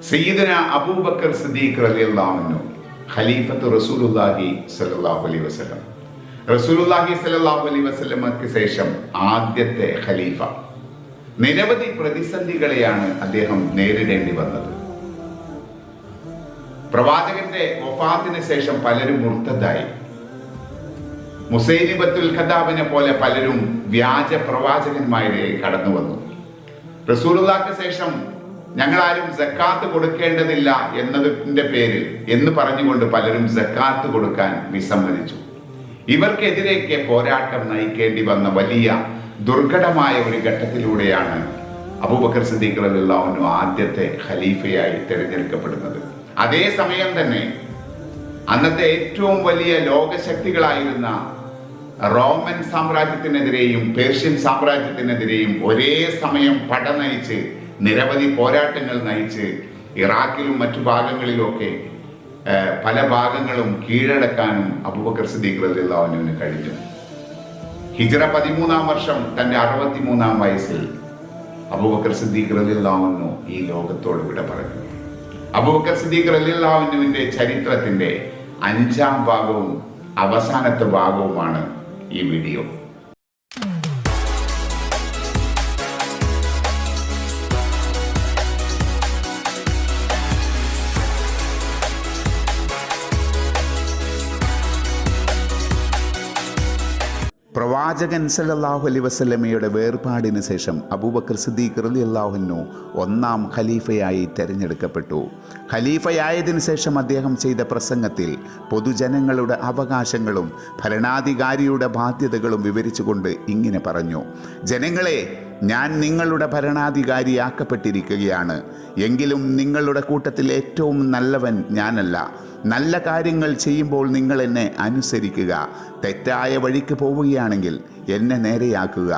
സയ്യിദുനാ അബൂബക്കർ സിദ്ദീഖ് റളിയല്ലാഹു അൻഹു ഖലീഫത്തു റസൂലുള്ളാഹി സ്വല്ലല്ലാഹു അലൈഹി വസല്ലം. റസൂലുള്ളാഹി സ്വല്ലല്ലാഹു അലൈഹി വസല്ലമക്ക് ശേഷം ആദ്യത്തെ ഖലീഫ. നിരവധി പ്രതിസന്ധികളെയാണ് അദ്ദേഹം നേരിടേണ്ടി വന്നത്. പ്രവാചകന്റെ വഫാത്തിന് ശേഷം പലരും മുർത്തദായി. മുസൈലിമത്തുൽ കദ്ദാബിനെ പോലെ പലരും വ്യാജ പ്രവാചകന്മാരിലേക്ക് കടന്നു വന്നു. റസൂലുള്ളാഹിക്ക് ശേഷം ഞങ്ങളാരും സക്കാത്ത് കൊടുക്കേണ്ടതില്ല എന്നതിന്റെ പേരിൽ എന്ന് പറഞ്ഞുകൊണ്ട് പലരും സക്കാത്ത് കൊടുക്കാൻ വിസമ്മതിച്ചു. ഇവർക്കെതിരെയൊക്കെ പോരാട്ടം നയിക്കേണ്ടി വന്ന വലിയ ദുർഘടമായ ഒരു ഘട്ടത്തിലൂടെയാണ് അബൂബക്കർ സിദ്ദീഖ് റളിയല്ലാഹു അൻഹു ആദ്യത്തെ ഖലീഫയായി തിരഞ്ഞെടുക്കപ്പെടുന്നത്. അതേ സമയം തന്നെ അന്നത്തെ ഏറ്റവും വലിയ ലോകശക്തികളായിരുന്ന റോമൻ സാമ്രാജ്യത്തിനെതിരെയും പേർഷ്യൻ സാമ്രാജ്യത്തിനെതിരെയും ഒരേ സമയം പട നയിച്ച് നിരവധി പോരാട്ടങ്ങൾ നയിച്ച് ഇറാഖിലും മറ്റു ഭാഗങ്ങളിലുമൊക്കെ പല ഭാഗങ്ങളും കീഴടക്കാനും അബൂബക്കർ സിദ്ദീഖ് റളിയല്ലാഹു അൻഹുവിന് കഴിഞ്ഞു. ഹിജ്റ 13-ാം വർഷം തന്റെ 63-ാം വയസ്സിൽ അബൂബക്കർ സിദ്ദീഖ് റളിയല്ലാഹു അൻഹു ഈ ലോകത്തോട് വിട പറഞ്ഞു. അബൂബക്കർ സിദ്ദീഖ് റളിയല്ലാഹു അൻഹുവിന്റെ ചരിത്രത്തിന്റെ 5-ാം ഭാഗവും അവസാനത്തെ ഭാഗവുമാണ് ഈ വീഡിയോ. പ്രവാചകൻ സല്ലല്ലാഹു അലൈഹി വസല്ലമയുടെ വേർപാടിന് ശേഷം അബൂബക്കർ സിദ്ദീഖ് റളിയല്ലാഹു അൻഹു 1-ാം ഖലീഫയായി തിരഞ്ഞെടുക്കപ്പെട്ടു. ഖലീഫയായതിനു ശേഷം അദ്ദേഹം ചെയ്ത പ്രസംഗത്തിൽ പൊതുജനങ്ങളുടെ അവകാശങ്ങളും ഭരണാധികാരിയുടെ ബാധ്യതകളും വിവരിച്ചുകൊണ്ട് ഇങ്ങനെ പറഞ്ഞു: ജനങ്ങളെ, ഞാൻ നിങ്ങളുടെ ഭരണാധികാരിയാക്കപ്പെട്ടിരിക്കുകയാണ്. എങ്കിലും നിങ്ങളുടെ കൂട്ടത്തിൽ ഏറ്റവും നല്ലവൻ ഞാനല്ല. നല്ല കാര്യങ്ങൾ ചെയ്യുമ്പോൾ നിങ്ങൾ എന്നെ അനുസരിക്കുക. തെറ്റായ വഴിക്ക് പോവുകയാണെങ്കിൽ എന്നെ നേരെയാക്കുക.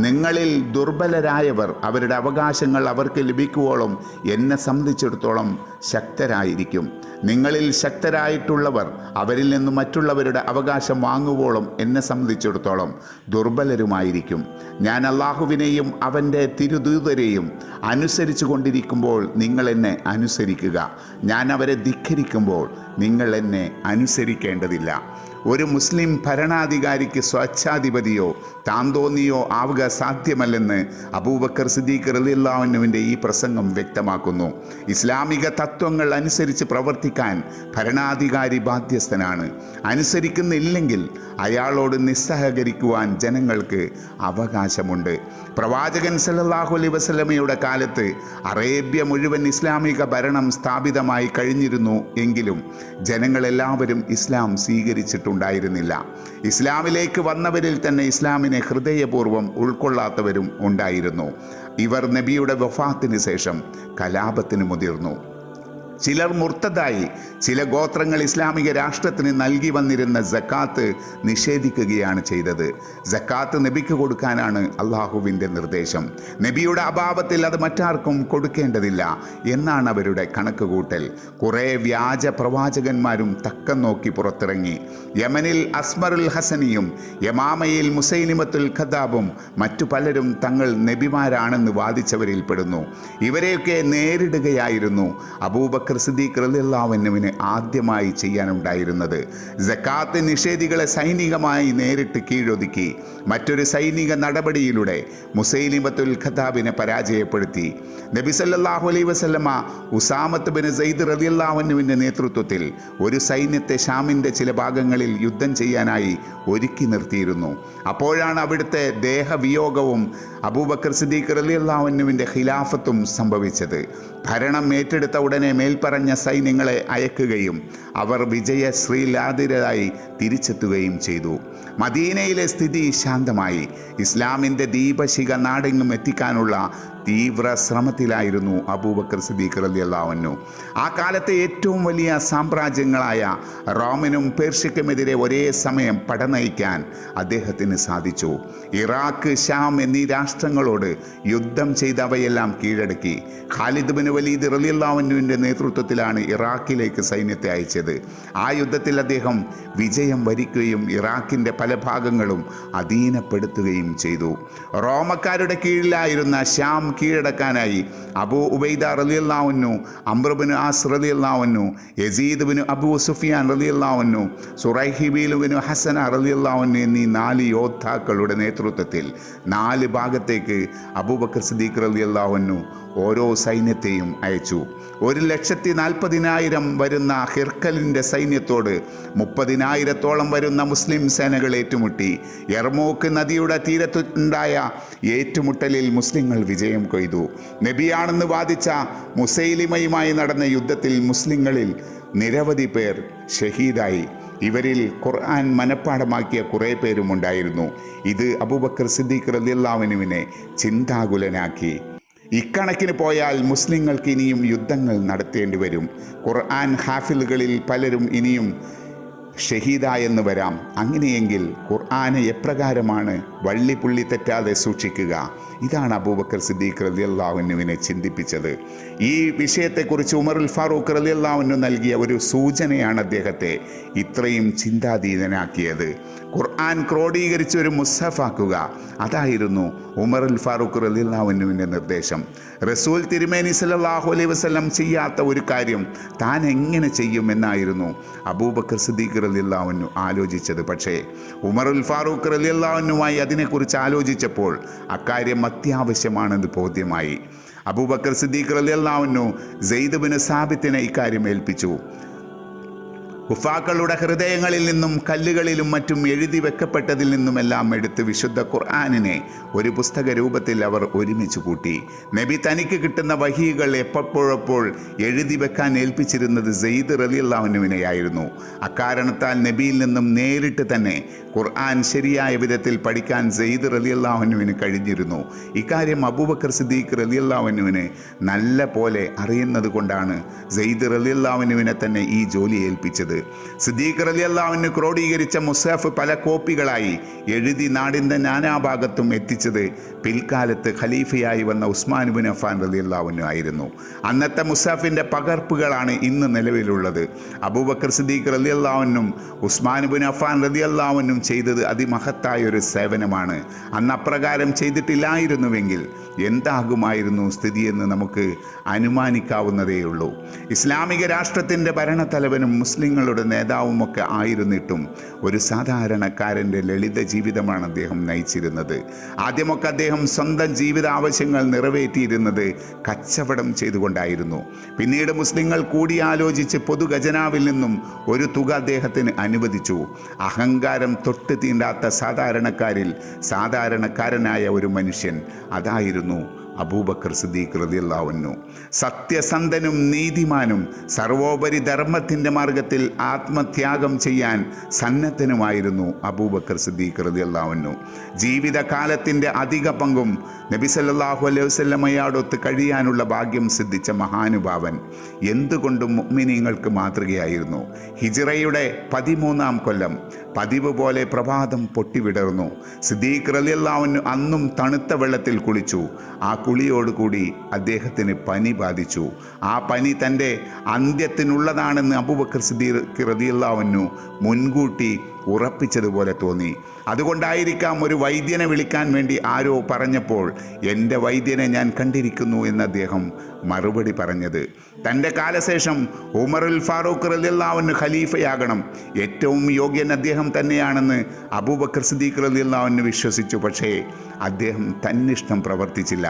നിങ്ങളിൽ ദുർബലരായവർ അവരുടെ അവകാശങ്ങൾ അവർക്ക് ലഭിക്കുവോളം എന്നെ സംബന്ധിച്ചിടത്തോളം ശക്തരായിരിക്കും. നിങ്ങളിൽ ശക്തരായിട്ടുള്ളവർ അവരിൽ നിന്ന് മറ്റുള്ളവരുടെ അവകാശം വാങ്ങുവോളം എന്നെ സംബന്ധിച്ചിടത്തോളം ദുർബലരുമായിരിക്കും. ഞാൻ അള്ളാഹുവിനെയും അവൻ്റെ തിരുദൂതരെയും അനുസരിച്ചു കൊണ്ടിരിക്കുമ്പോൾ നിങ്ങൾ എന്നെ അനുസരിക്കുക. ഞാൻ അവരെ ധിക്കരിക്കുമ്പോൾ നിങ്ങൾ എന്നെ അനുസരിക്കേണ്ടതില്ല. ഒരു മുസ്ലിം ഭരണാധികാരിക്ക് സ്വേച്ഛാധിപതിയോ താന്തോന്നിയോ ആവുക സാധ്യമല്ലെന്ന് അബൂബക്കർ സിദ്ദീഖ് റളിയല്ലാഹു അൻഹുവിൻ്റെ ഈ പ്രസംഗം വ്യക്തമാക്കുന്നു. ഇസ്ലാമിക തത്വങ്ങൾ അനുസരിച്ച് പ്രവർത്തിക്കാൻ ഭരണാധികാരി ബാധ്യസ്ഥനാണ്. അനുസരിക്കുന്നില്ലെങ്കിൽ അയാളോട് നിസ്സഹകരിക്കുവാൻ ജനങ്ങൾക്ക് അവകാശമുണ്ട്. പ്രവാചകൻ സല്ലല്ലാഹു അലൈഹി വസല്ലമയുടെ കാലത്ത് അറേബ്യ മുഴുവൻ ഇസ്ലാമിക ഭരണം സ്ഥാപിതമായി കഴിഞ്ഞിരുന്നു. എങ്കിലും ജനങ്ങളെല്ലാവരും ഇസ്ലാം സ്വീകരിച്ചിട്ടുണ്ടായിരുന്നില്ല. ഇസ്ലാമിലേക്ക് വന്നവരിൽ തന്നെ ഇസ്ലാമിനെ ഹൃദയപൂർവ്വം ഉൾക്കൊള്ളാത്തവരും ഉണ്ടായിരുന്നു. ഇവർ നബിയുടെ വഫാത്തിന് ശേഷം കലാപത്തിന് മുതിർന്നു. ചിലർ മുർത്തദായി. ചില ഗോത്രങ്ങൾ ഇസ്ലാമിക രാഷ്ട്രത്തിന് നൽകി വന്നിരുന്ന സക്കാത്ത് നിഷേധിക്കുകയാണ് ചെയ്തത്. സക്കാത്ത് നബിക്ക് കൊടുക്കാനാണ് അള്ളാഹുവിൻ്റെ നിർദ്ദേശം. നബിയുടെ അഭാവത്തിൽ അത് മറ്റാർക്കും കൊടുക്കേണ്ടതില്ല എന്നാണ് അവരുടെ കണക്കുകൂട്ടൽ. കുറേ വ്യാജ പ്രവാചകന്മാരും തക്കം നോക്കി പുറത്തിറങ്ങി. യമനിൽ അസ്മറുൽ ഹസനിയും യമാമയിൽ മുസൈലിമത്തുൽ കദ്ദാബും മറ്റു പലരും തങ്ങൾ നബിമാരാണെന്ന് വാദിച്ചവരിൽ പെടുന്നു. ഇവരെയൊക്കെ നേരിടുകയായിരുന്നു അബൂബക്കർ സിദ്ദീഖ് റളിയല്ലാഹു അൻഹുവിന് ആദ്യമായി ചെയ്യാനുണ്ടായിരുന്നത്. സക്കാത്ത് നിഷേധികളെ സൈനികമായി നേരിട്ട് കീഴൊതുക്കി. മറ്റൊരു സൈനിക നടപടിയിലൂടെ മുസൈലിമത്തുൽ ഖദ്ദാബിനെ പരാജയപ്പെടുത്തി. നബി സല്ലല്ലാഹു അലൈഹി വസല്ലമ ഉസാമത്ത് ബിൻ സയ്യിദ് റളിയല്ലാഹു അൻഹുവിൻ്റെ നേതൃത്വത്തിൽ ഒരു സൈന്യത്തെ ഷാമിൻ്റെ ചില ഭാഗങ്ങളിൽ യുദ്ധം ചെയ്യാനായി ഒരുക്കി നിർത്തിയിരുന്നു. അപ്പോഴാണ് അവിടുത്തെ ദേഹവിയോഗവും അബൂബക്കർ സിദ്ദീഖ് റളിയല്ലാഹു അൻഹുവിൻ്റെ ഖിലാഫത്തും സംഭവിച്ചത്. ഭരണം ഏറ്റെടുത്ത ഉടനെ മേൽപ്പറഞ്ഞ സൈന്യങ്ങളെ അയക്കുകയും അവർ വിജയശ്രീലാതിരായി തിരിച്ചെത്തുകയും ചെയ്തു. മദീനയിലെ സ്ഥിതി ശാന്തമായി. ഇസ്ലാമിൻ്റെ ദീപശിഖ നാടെങ്ങും എത്തിക്കാനുള്ള തീവ്ര ശ്രമത്തിലായിരുന്നു അബൂബക്കർ സിദ്ദീഖ് റളിയല്ലാഹു അൻഹു. ആ കാലത്തെ ഏറ്റവും വലിയ സാമ്രാജ്യങ്ങളായ റോമിനും പേർഷ്യക്കുമെതിരെ ഒരേ സമയം പടനയിക്കാൻ അദ്ദേഹത്തിന് സാധിച്ചു. ഇറാഖ്, ഷാം എന്നീ രാഷ്ട്രങ്ങളോട് യുദ്ധം ചെയ്തവയെല്ലാം കീഴടക്കി. ഖാലിദ് ബിൻ വലീദ് റളിയല്ലാഹു അൻഹുവിൻ്റെ നേതൃത്വത്തിലാണ് ഇറാഖിലേക്ക് സൈന്യത്തെ അയച്ചത്. ആ യുദ്ധത്തിൽ അദ്ദേഹം വിജയം വരിക്കുകയും ഇറാഖിൻ്റെ പല ഭാഗങ്ങളും അധീനപ്പെടുത്തുകയും ചെയ്തു. റോമക്കാരുടെ കീഴിലായിരുന്ന ഷാം കീഴടക്കാനായി അബൂ ഉബൈദ റളിയല്ലാഹു അൻഹു, അംർ ഇബ്നു ആസ് റളിയല്ലാഹു അൻഹു, യസീദ് ഇബ്നു അബൂ സുഫിയാൻ റളിയല്ലാഹു അൻഹു, സുറൈഹിബീൽ ഇബ്നു ഹസന റളിയല്ലാഹു അൻഹു എന്നീ 4 യോദ്ധാക്കളുടെ നേതൃത്വത്തിൽ 4 ഭാഗത്തേക്ക് അബൂബക്കർ സിദ്ദീഖ് റളിയല്ലാഹു അൻഹു ഓരോ സൈന്യത്തെയും അയച്ചു. 1,40,000 വരുന്ന ഹിർക്കലിൻ്റെ സൈന്യത്തോട് 30,000 വരുന്ന മുസ്ലിം സേനകൾ ഏറ്റുമുട്ടി. യർമൂക്ക് നദിയുടെ തീരത്തുണ്ടായ ഏറ്റുമുട്ടലിൽ മുസ്ലിങ്ങൾ വിജയം കൊയ്തു. നബിയാണെന്ന് വാദിച്ച മുസൈലിമയുമായി നടന്ന യുദ്ധത്തിൽ മുസ്ലിങ്ങളിൽ നിരവധി പേർ ഷഹീദായി. ഇവരിൽ ഖുർആൻ മനഃപ്പാഠമാക്കിയ കുറേ പേരുമുണ്ടായിരുന്നു. ഇത് അബൂബക്കർ സിദ്ദീഖ് റളിയല്ലാഹു അൻഹുവിനെ ചിന്താകുലനാക്കി. ഇക്കണക്കിന് പോയാൽ മുസ്ലിങ്ങൾക്ക് ഇനിയും യുദ്ധങ്ങൾ നടത്തേണ്ടി വരും. ഖുർആൻ ഹാഫിലുകളിൽ പലരും ഇനിയും ഷഹീദായെന്ന് വരാം. അങ്ങനെയെങ്കിൽ ഖുർആനെ എപ്രകാരമാണ് വള്ളിപ്പുള്ളി തെറ്റാതെ സൂക്ഷിക്കുക? ഇതാണ് അബൂബക്കർ സിദ്ദീഖ് റളിയല്ലാഹു അൻഹുവിനെ ചിന്തിപ്പിച്ചത്. ഈ വിഷയത്തെക്കുറിച്ച് ഉമറുൽ ഫാറൂഖ് റളിയല്ലാഹു അൻഹു നൽകിയ ഒരു സൂചനയാണ് അദ്ദേഹത്തെ ഇത്രയും ചിന്താതീതനാക്കിയത്. ഖുർആൻ ക്രോഡീകരിച്ച് ഒരു മുസ്ഹഫാക്കുക, അതായിരുന്നു ഉമറുൽ ഫാറൂഖ് റളിയല്ലാഹു അൻഹുവിൻ്റെ നിർദ്ദേശം. റസൂൽ തിരുമേനി സല്ലല്ലാഹു അലൈഹി വസല്ലം ചെയ്യാത്ത ഒരു കാര്യം താൻ എങ്ങനെ ചെയ്യുമെന്നായിരുന്നു അബൂബക്കർ സിദ്ദീഖ് റളിയല്ലാഹു അൻഹു ആലോചിച്ചത്. പക്ഷേ ഉമറുൽ ഫാറൂഖ് റളിയല്ലാഹു അൻഹുമായി അതിനെക്കുറിച്ച് ആലോചിച്ചപ്പോൾ അക്കാര്യം അത്യാവശ്യമാണെന്ന് ബോധ്യമായി. അബൂബക്കർ സിദ്ദീഖ് റളിയല്ലാഹു അൻഹു സെയ്ദ് ഇബ്നു സാബിത്തിനെ ഇക്കാര്യം ഏൽപ്പിച്ചു. കുഫാക്കളുടെ ഹൃദയങ്ങളിൽ നിന്നും കല്ലുകളിലും മറ്റും എഴുതി വെക്കപ്പെട്ടതിൽ നിന്നുമെല്ലാം എടുത്ത് വിശുദ്ധ ഖുർആനിനെ ഒരു പുസ്തക രൂപത്തിൽ അവർ ഒരുമിച്ച് കൂട്ടി. നബി തനിക്ക് കിട്ടുന്ന വഹികൾ എപ്പോഴപ്പോൾ എഴുതി വെക്കാൻ ഏൽപ്പിച്ചിരുന്നത് സെയ്ദ് റളിയല്ലാഹു അൻഹുവിനെയായിരുന്നു. അക്കാരണത്താൽ നബിയിൽ നിന്നും നേരിട്ട് തന്നെ ഖുർആൻ ശരിയായ വിധത്തിൽ പഠിക്കാൻ സെയ്ദ് റളിയല്ലാഹു അൻഹുവിന് കഴിഞ്ഞിരുന്നു. ഇക്കാര്യം അബൂബക്കർ സിദ്ദീഖ് റളിയല്ലാഹു അൻഹുവിന് നല്ല പോലെ അറിയുന്നത് കൊണ്ടാണ് സെയ്ദ് റളിയല്ലാഹു അൻഹുവിനെ തന്നെ ഈ ജോലി ഏൽപ്പിച്ചത്. സിദ്ദീഖ് റളിയല്ലാഹു അൻഹു ക്രോഡീകരിച്ച മുസ്ഹഫ് പല കോപ്പികളായി എഴുതി നാടിൻ്റെ നാനാഭാഗത്തും എത്തിച്ചത് പിൽക്കാലത്ത് ഖലീഫയായി വന്ന ഉസ്മാൻ ഇബ്നു അഫ്ഫാൻ റളിയല്ലാഹു അൻഹു ആയിരുന്നു. അന്നത്തെ മുസ്ഹഫിൻ്റെ പകർപ്പുകളാണ് ഇന്ന് നിലവിലുള്ളത്. അബൂബക്കർ സിദ്ദീഖ് റളിയല്ലാഹു അൻഹും ഉസ്മാൻ ഇബ്നു അഫ്ഫാൻ റളിയല്ലാഹു അൻഹും ചെയ്തത് അതിമഹത്തായ ഒരു സേവനമാണ്. അന്ന് അപ്രകാരം ചെയ്തിട്ടില്ലായിരുന്നുവെങ്കിൽ എന്താകുമായിരുന്നു സ്ഥിതിയെന്ന് നമുക്ക് അനുമാനിക്കാവുന്നതേയുള്ളൂ. ഇസ്ലാമിക രാഷ്ട്രത്തിൻ്റെ ഭരണത്തലവനും മുസ്ലിങ്ങളുടെ നേതാവുമൊക്കെ ആയിരുന്നിട്ടും ഒരു സാധാരണക്കാരൻ്റെ ലളിത ജീവിതമാണ് അദ്ദേഹം നയിച്ചിരുന്നത്. ആദ്യമൊക്കെ അദ്ദേഹം സ്വന്തം ജീവിത ആവശ്യങ്ങൾ നിറവേറ്റിയിരുന്നത് കച്ചവടം ചെയ്തുകൊണ്ടായിരുന്നു. പിന്നീട് മുസ്ലിങ്ങൾ കൂടിയാലോചിച്ച് പൊതു ഖജനാവിൽ നിന്നും ഒരു തുക അദ്ദേഹത്തിന് അനുവദിച്ചു. അഹങ്കാരം തൊട്ട് തീണ്ടാത്ത സാധാരണക്കാരിൽ സാധാരണക്കാരനായ ഒരു മനുഷ്യൻ, അതായിരുന്നു അബൂബക്കർ സിദ്ദീഖ് റളിയല്ലാഹു അൻഹു. സത്യസന്ധനും നീതിമാനും സർവോപരി ധർമ്മത്തിൻ്റെ മാർഗത്തിൽ ആത്മത്യാഗം ചെയ്യാൻ സന്നദ്ധനുമായിരുന്നു അബൂബക്കർ സിദ്ദീഖ് റളിയല്ലാഹു അൻഹു. ജീവിതകാലത്തിൻ്റെ അധിക പങ്കും നബി സല്ലല്ലാഹു അലൈഹി വസല്ലമയോടൊത്ത് കഴിയാനുള്ള ഭാഗ്യം സിദ്ധിച്ച മഹാനുഭാവൻ എന്തുകൊണ്ടും മുഅ്മിനീങ്ങൾക്ക് മാതൃകയായിരുന്നു. ഹിജ്റയുടെ 13-ാം കൊല്ലം പതിവ് പോലെ പ്രഭാതം പൊട്ടിവിടർന്നു. സിദ്ദീഖ് റളിയല്ലാഹു അൻഹു അന്നും തണുത്ത വെള്ളത്തിൽ കുളിച്ചു. ആ കുളിയോടുകൂടി അദ്ദേഹത്തിന് പനി ബാധിച്ചു. ആ പനി തൻ്റെ അന്ത്യത്തിനുള്ളതാണെന്ന് അബൂബക്കർ സിദ്ദീഖ് റളിയല്ലാഹു അൻഹു മുൻകൂട്ടി ഉറപ്പിച്ചതുപോലെ തോന്നി. അതുകൊണ്ടായിരിക്കാം ഒരു വൈദ്യനെ വിളിക്കാൻ വേണ്ടി ആരോ പറഞ്ഞപ്പോൾ എൻ്റെ വൈദ്യനെ ഞാൻ കണ്ടിരിക്കുന്നു എന്ന് അദ്ദേഹം മറുപടി പറഞ്ഞത്. തൻ്റെ കാലശേഷം ഉമറുൽ ഫാറൂഖ് റളിയല്ലാഹു അൻഹു ഖലീഫയാകണം, ഏറ്റവും യോഗ്യൻ അദ്ദേഹം തന്നെയാണെന്ന് അബൂബക്കർ സിദ്ദീഖ് റളിയല്ലാഹു അൻഹു വിശ്വസിച്ചു. പക്ഷേ അദ്ദേഹം തന്നിഷ്ടം പ്രവർത്തിച്ചില്ല.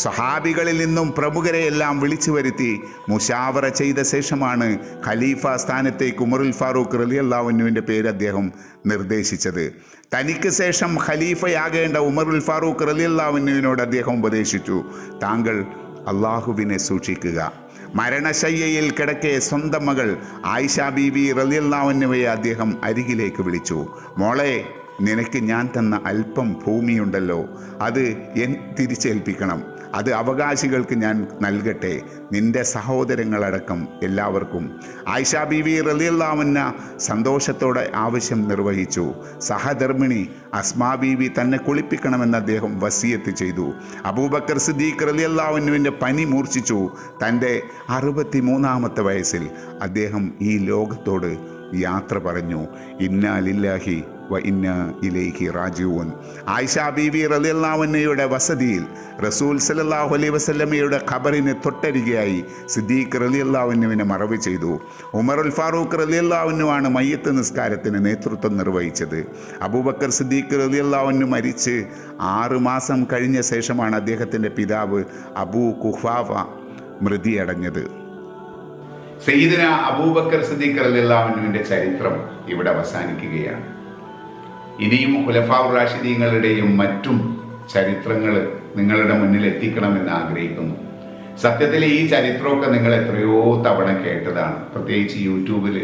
സ്വഹാബികളിൽ നിന്നും പ്രമുഖരെയെല്ലാം വിളിച്ചു വരുത്തി മുശാവറ ചെയ്ത ശേഷമാണ് ഖലീഫ സ്ഥാനത്തേക്ക് ഉമറുൽ ഫാറൂഖ് റളിയല്ലാഹു അൻഹുവിൻ്റെ പേര് അദ്ദേഹം നിർദ്ദേശിച്ചത്. തനിക്ക് ശേഷം ഖലീഫയാകേണ്ട ഉമറുൽ ഫാറൂഖ് റളിയല്ലാഹു അൻഹുവിനോട് അദ്ദേഹം ഉപദേശിച്ചു, താങ്കൾ അള്ളാഹുവിനെ സൂക്ഷിക്കുക. മരണശയ്യയിൽ കിടക്കെ സ്വന്തം മകൾ ആയിഷ ബീബി റളിയല്ലാഹു അൻഹയെ അദ്ദേഹം അരികിലേക്ക് വിളിച്ചു. മോളെ, നിനക്ക് ഞാൻ തന്ന അല്പം ഭൂമിയുണ്ടല്ലോ, അത് തിരിച്ചേൽപ്പിക്കണം. അത് അവകാശികൾക്ക് ഞാൻ നൽകട്ടെ, നിന്റെ സഹോദരങ്ങളടക്കം എല്ലാവർക്കും. ആയിഷ ബീവി റളിയല്ലാഹു അൻഹ സന്തോഷത്തോടെ ആവശ്യം നിർവഹിച്ചു. സഹധർമ്മിണി അസ്മാ ബീവി തന്നെ കുളിപ്പിക്കണമെന്ന് അദ്ദേഹം വസിയത്ത് ചെയ്തു. അബൂബക്കർ സിദ്ദീഖ് റളിയല്ലാഹു അൻഹുവിൻ്റെ പനി മൂർച്ഛിച്ചു. തൻ്റെ 63-ാമത്തെ വയസ്സിൽ അദ്ദേഹം ഈ ലോകത്തോട് യാത്ര പറഞ്ഞു. ഇന്നാ ലില്ലാഹി വ ഇന്ന ഇലൈഹി റാജിഊൻ. ആയിഷ ബീവി റളിയല്ലാഹു അൻഹയുടെ വസതിയിൽ റസൂൽ സല്ലല്ലാഹു അലൈഹി വസല്ലമയുടെ ഖബറിന് തൊട്ടരികെയായി സിദ്ദീഖ് റളിയല്ലാഹു അൻഹുവിനെ മറവ് ചെയ്തു. ഉമറുൽ ഫാറൂഖ് റളിയല്ലാഹു അൻഹുവാണ് മയ്യത്ത് നിസ്കാരത്തിന് നേതൃത്വം നിർവഹിച്ചത്. അബൂബക്കർ സിദ്ദീഖ് റളിയല്ലാഹു അൻഹു മരിച്ച് 6 മാസം കഴിഞ്ഞ ശേഷമാണ് അദ്ദേഹത്തിൻ്റെ പിതാവ് അബൂ ഖുഹാഫ മൃതിയടഞ്ഞത്. സയ്യിദുന അബൂബക്കർ സിദ്ദീഖ് റളിയല്ലാഹു അൻഹുവിന്റെ ചരിത്രം ഇവിടെ അവസാനിക്കുകയാണ്. ഇനിയും ഖുലഫാഉർ റാഷിദീങ്ങളുടെയും മറ്റും ചരിത്രങ്ങൾ നിങ്ങളുടെ മുന്നിൽ എത്തിക്കണമെന്ന് ആഗ്രഹിക്കുന്നു. സത്യത്തിൽ ഈ ചരിത്രമൊക്കെ നിങ്ങൾ എത്രയോ തവണ കേട്ടതാണ്. പ്രത്യേകിച്ച് യൂട്യൂബിൽ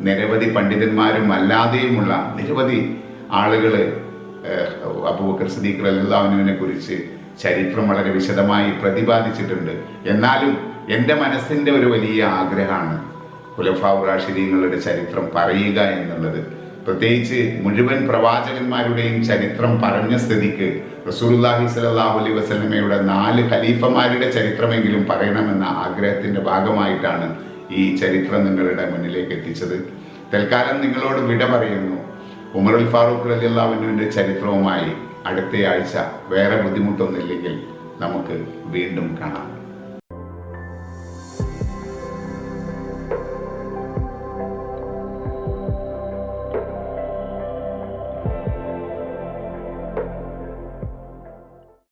നിരവധി പണ്ഡിതന്മാരും അല്ലാതെയുമുള്ള നിരവധി ആളുകൾ അബൂബക്കർ സിദ്ദീഖ് റളിയല്ലാഹു അൻഹുവിനെ കുറിച്ച് ചരിത്രം വളരെ വിശദമായി പ്രതിപാദിച്ചിട്ടുണ്ട്. എന്നാലും എൻ്റെ മനസ്സിൻ്റെ ഒരു വലിയ ആഗ്രഹമാണ് ഖുലഫാഉർ റാഷിദീങ്ങളുടെ ചരിത്രം പറയുക എന്നുള്ളത്. പ്രത്യേകിച്ച് മുഴുവൻ പ്രവാചകന്മാരുടെയും ചരിത്രം പറഞ്ഞ സ്ഥിതിക്ക് റസൂലുള്ളാഹി സ്വല്ലല്ലാഹു അലൈഹി വസല്ലമയുടെ 4 ഖലീഫമാരുടെ ചരിത്രമെങ്കിലും പറയണമെന്ന ആഗ്രഹത്തിൻ്റെ ഭാഗമായിട്ടാണ് ഈ ചരിത്രം നിങ്ങളുടെ മുന്നിലേക്ക് എത്തിച്ചത്. തൽക്കാലം നിങ്ങളോട് വിട പറയുന്നു. ഉമറുൽ ഫാറൂഖ് റളിയല്ലാഹു അൻഹുവിൻ്റെ ചരിത്രവുമായി അടുത്തയാഴ്ച വേറെ ബുദ്ധിമുട്ടൊന്നുമില്ലെങ്കിൽ നമുക്ക് വീണ്ടും കാണാം.